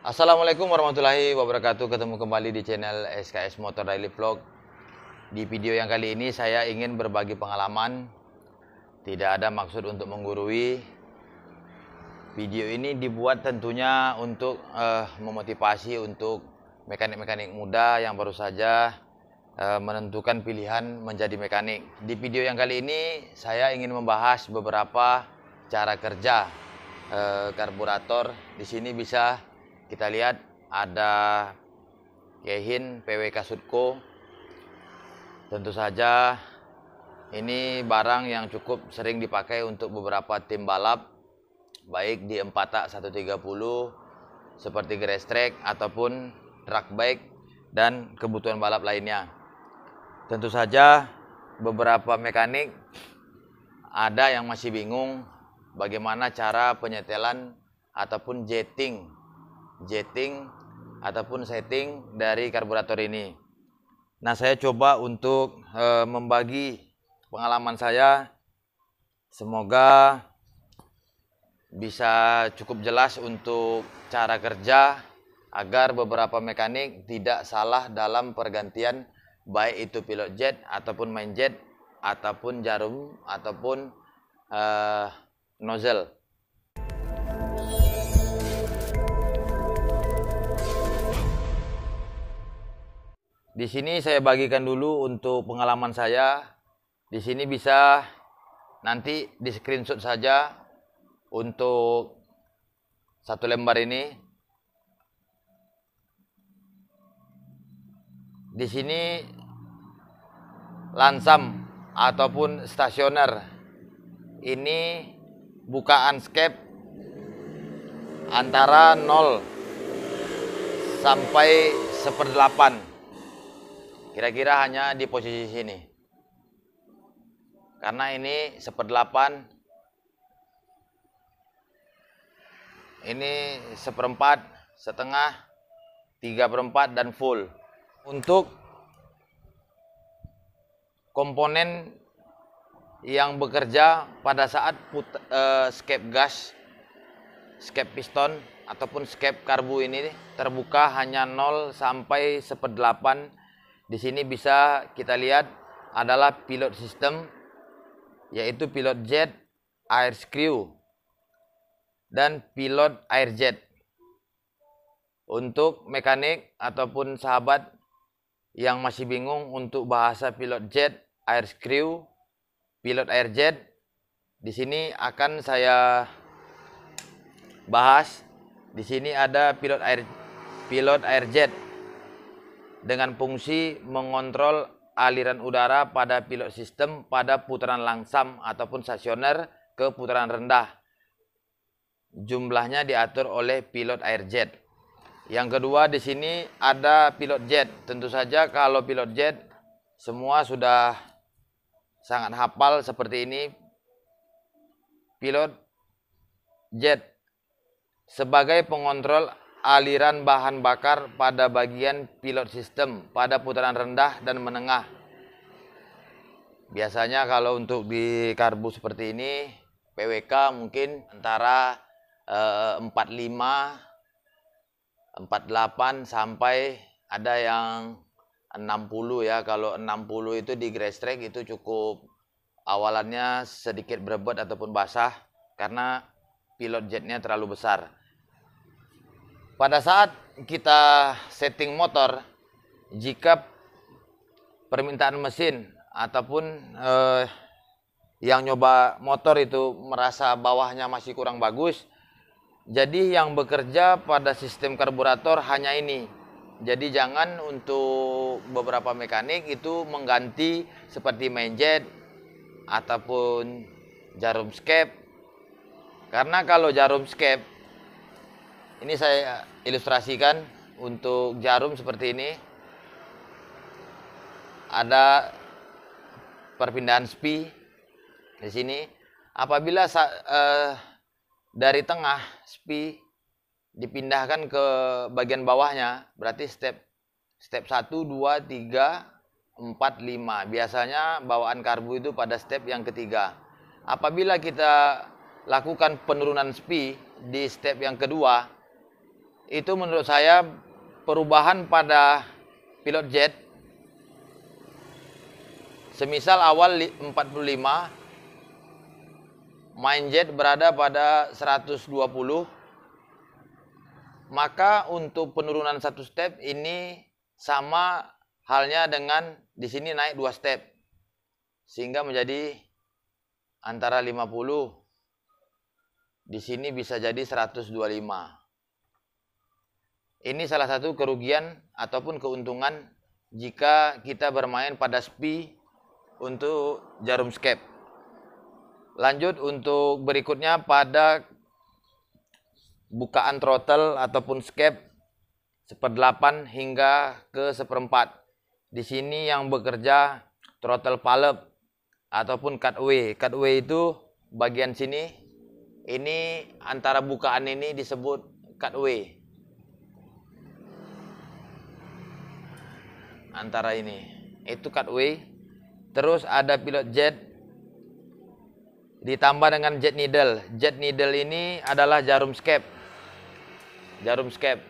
Assalamualaikum warahmatullahi wabarakatuh. Ketemu kembali di channel SKS Motor Daily Vlog. Di video yang kali ini saya ingin berbagi pengalaman. Tidak ada maksud untuk menggurui. Video ini dibuat tentunya untuk memotivasi untuk mekanik-mekanik muda yang baru saja menentukan pilihan menjadi mekanik. Di video yang kali ini saya ingin membahas beberapa cara kerja karburator. Di sini bisa kita lihat ada Keihin PWK Sutco. Tentu saja ini barang yang cukup sering dipakai untuk beberapa tim balap, baik di 4tak 130 seperti grass track ataupun track bike dan kebutuhan balap lainnya. Tentu saja beberapa mekanik ada yang masih bingung bagaimana cara penyetelan ataupun jetting ataupun setting dari karburator ini. Nah, saya coba untuk membagi pengalaman saya. Semoga bisa cukup jelas untuk cara kerja agar beberapa mekanik tidak salah dalam pergantian, baik itu pilot jet ataupun main jet ataupun jarum ataupun nozzle. Di sini saya bagikan dulu untuk pengalaman saya. Di sini bisa nanti di screenshot saja untuk satu lembar ini. Di sini lansam ataupun stasioner. Ini bukaan skep antara 0 sampai 1/8. Kira-kira hanya di posisi sini. Karena ini 1/8, ini 1/4, setengah, 3/4 dan full. Untuk komponen yang bekerja pada saat skep gas, skep piston ataupun skep karbu ini terbuka hanya 0 sampai 1/8. Di sini bisa kita lihat adalah pilot system, yaitu pilot jet, air screw, dan pilot air jet. Untuk mekanik ataupun sahabat yang masih bingung untuk bahasa pilot jet, air screw, pilot air jet, di sini akan saya bahas. Di sini ada pilot air jet dengan fungsi mengontrol aliran udara pada pilot sistem pada putaran langsam ataupun stasioner ke putaran rendah. Jumlahnya diatur oleh pilot air jet. Yang kedua, di sini ada pilot jet. Tentu saja kalau pilot jet semua sudah sangat hafal seperti ini. Pilot jet sebagai pengontrol aliran bahan bakar pada bagian pilot sistem pada putaran rendah dan menengah. Biasanya kalau untuk di karbu seperti ini PWK mungkin antara 45, 48 sampai ada yang 60 ya. Kalau 60 itu di grass track itu cukup awalannya sedikit berebut ataupun basah karena pilot jetnya terlalu besar. Pada saat kita setting motor, jika permintaan mesin ataupun yang nyoba motor itu merasa bawahnya masih kurang bagus, jadi yang bekerja pada sistem karburator hanya ini. Jadi jangan untuk beberapa mekanik itu mengganti seperti main jet ataupun jarum skep. Karena kalau jarum skep, ini saya ilustrasikan untuk jarum seperti ini. Ada perpindahan spi di sini. Apabila dari tengah spi dipindahkan ke bagian bawahnya, berarti step 1, 2, 3, 4, 5. Biasanya bawaan karbu itu pada step yang ketiga. Apabila kita lakukan penurunan spi di step yang kedua, itu menurut saya perubahan pada pilot jet. Semisal awal 45, main jet berada pada 120, maka untuk penurunan satu step ini sama halnya dengan di sini naik 2 step, sehingga menjadi antara 50, di sini bisa jadi 125. Ini salah satu kerugian ataupun keuntungan jika kita bermain pada SPI untuk jarum skep. Lanjut untuk berikutnya pada bukaan throttle ataupun skep 1/8 hingga ke 1/4. Di sini yang bekerja throttle palep ataupun cutaway. Cutaway itu bagian sini. Ini antara bukaan ini disebut cutaway. Antara ini itu cutaway. Terus ada pilot jet ditambah dengan jet needle. Jet needle ini adalah jarum skep. Jarum skep.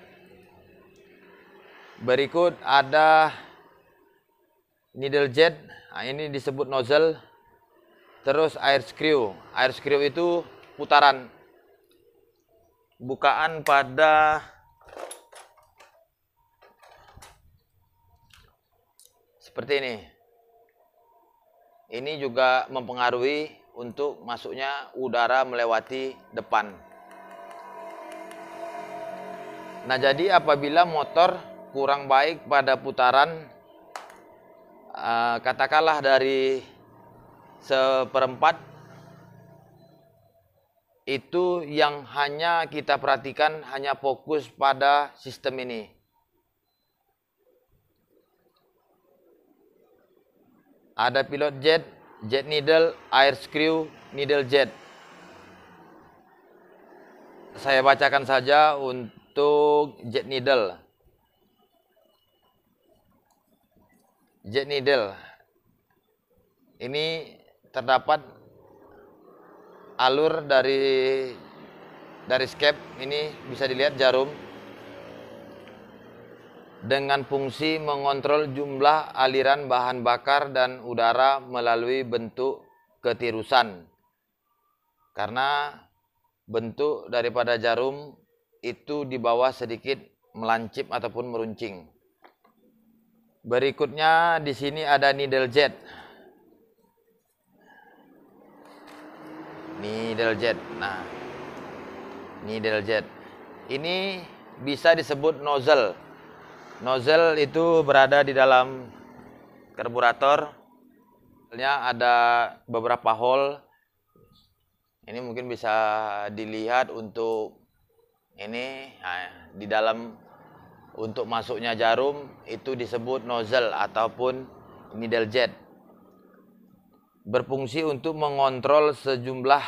Berikut ada needle jet. Nah, ini disebut nozzle. Terus air screw. Air screw itu putaran. Bukaan pada seperti ini. Ini juga mempengaruhi untuk masuknya udara melewati depan. Nah, jadi apabila motor kurang baik pada putaran, katakanlah dari 1/4, itu yang hanya kita perhatikan hanya fokus pada sistem ini. Ada pilot jet, jet needle, air screw, needle jet. Saya bacakan saja untuk jet needle. Jet needle. Ini terdapat alur dari skep, ini bisa dilihat jarum, dengan fungsi mengontrol jumlah aliran bahan bakar dan udara melalui bentuk ketirusan. Karena bentuk daripada jarum itu di bawah sedikit melancip ataupun meruncing. Berikutnya di sini ada needle jet. Needle jet. Nah, needle jet. Ini bisa disebut nozzle. Nozzle itu berada di dalam karburator. Ada beberapa hole. Ini mungkin bisa dilihat untuk ini. Nah, di dalam untuk masuknya jarum itu disebut nozzle ataupun needle jet. Berfungsi untuk mengontrol sejumlah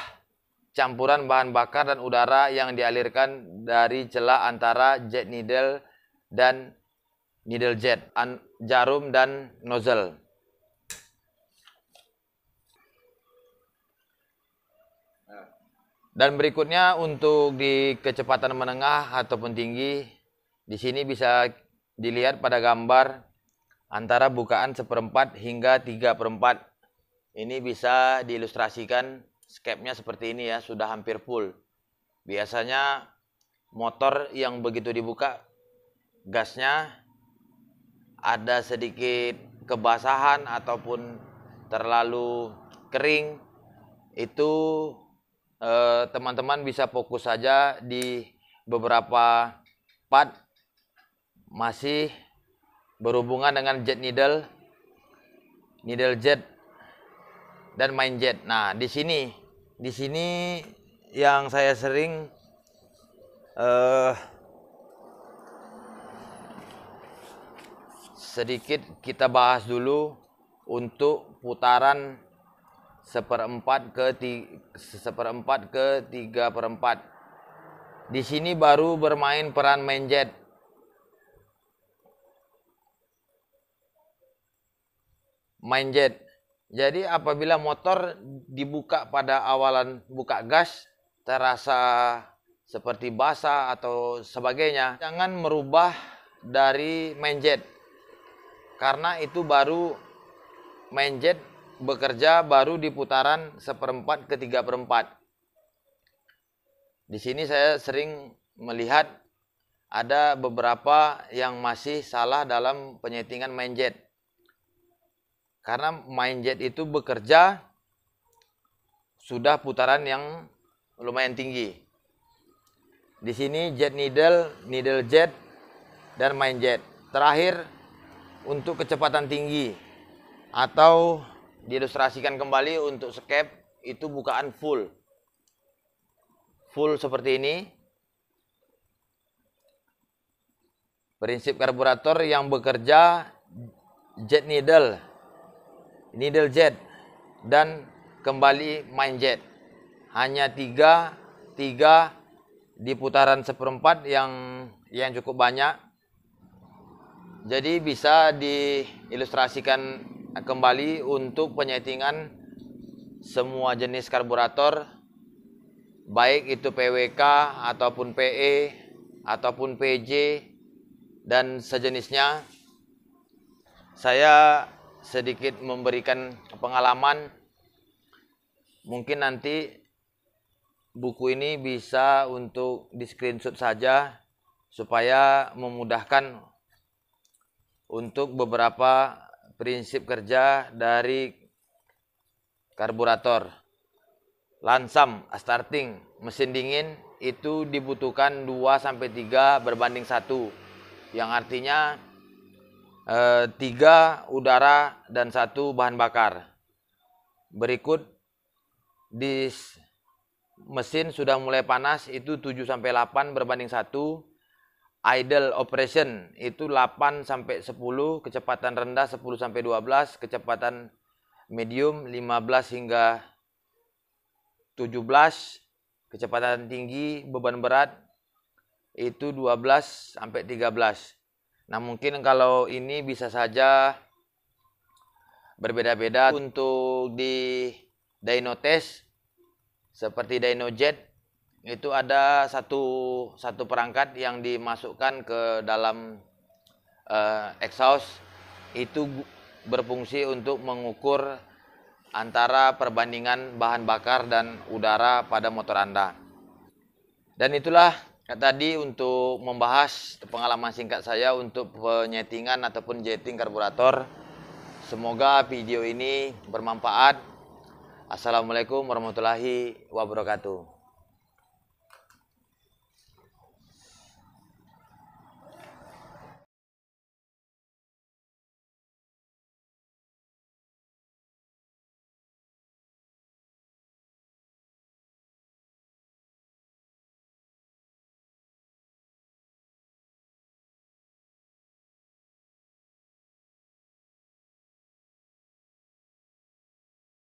campuran bahan bakar dan udara yang dialirkan dari celah antara jet needle dan needle jet, jarum dan nozzle. Dan berikutnya untuk di kecepatan menengah ataupun tinggi, di sini bisa dilihat pada gambar antara bukaan 1/4 hingga 3/4. Ini bisa diilustrasikan skepnya seperti ini ya, sudah hampir full. Biasanya motor yang begitu dibuka gasnya ada sedikit kebasahan ataupun terlalu kering, itu teman-teman bisa fokus saja di beberapa part masih berhubungan dengan jet needle, needle jet, dan main jet. Nah, di sini yang saya sering sedikit kita bahas dulu untuk putaran 1/4 ke 3/4. Di sini baru bermain peran main jet. Main jet. Jadi apabila motor dibuka pada awalan buka gas terasa seperti basah atau sebagainya, jangan merubah dari main jet, karena itu baru main jet bekerja baru di putaran 1/4 ke 3/4. Di sini saya sering melihat ada beberapa yang masih salah dalam penyetingan main jet, karena main jet itu bekerja sudah putaran yang lumayan tinggi. Di sini jet needle, needle jet, dan main jet. Terakhir, untuk kecepatan tinggi atau diilustrasikan kembali untuk skep itu bukaan full seperti ini. Prinsip karburator yang bekerja jet needle, needle jet, dan kembali main jet. Hanya tiga di putaran 1/4 yang cukup banyak. Jadi bisa diilustrasikan kembali untuk penyetingan semua jenis karburator, baik itu PWK ataupun PE ataupun PJ dan sejenisnya. Saya sedikit memberikan pengalaman. Mungkin nanti buku ini bisa untuk di screenshot saja supaya memudahkan untuk beberapa prinsip kerja dari karburator. Lansam, starting, mesin dingin itu dibutuhkan 2-3 berbanding 1. Yang artinya 3 udara dan 1 bahan bakar. Berikut di mesin sudah mulai panas itu 7-8 berbanding 1. Idle operation itu 8-10, kecepatan rendah 10-12, kecepatan medium 15 hingga 17, kecepatan tinggi beban berat itu 12-13. Nah, mungkin kalau ini bisa saja berbeda-beda. Untuk di dyno test seperti dyno jet itu ada satu perangkat yang dimasukkan ke dalam exhaust, itu berfungsi untuk mengukur antara perbandingan bahan bakar dan udara pada motor Anda. Dan itulah tadi untuk membahas pengalaman singkat saya untuk penyetingan ataupun jetting karburator. Semoga video ini bermanfaat. Assalamualaikum warahmatullahi wabarakatuh.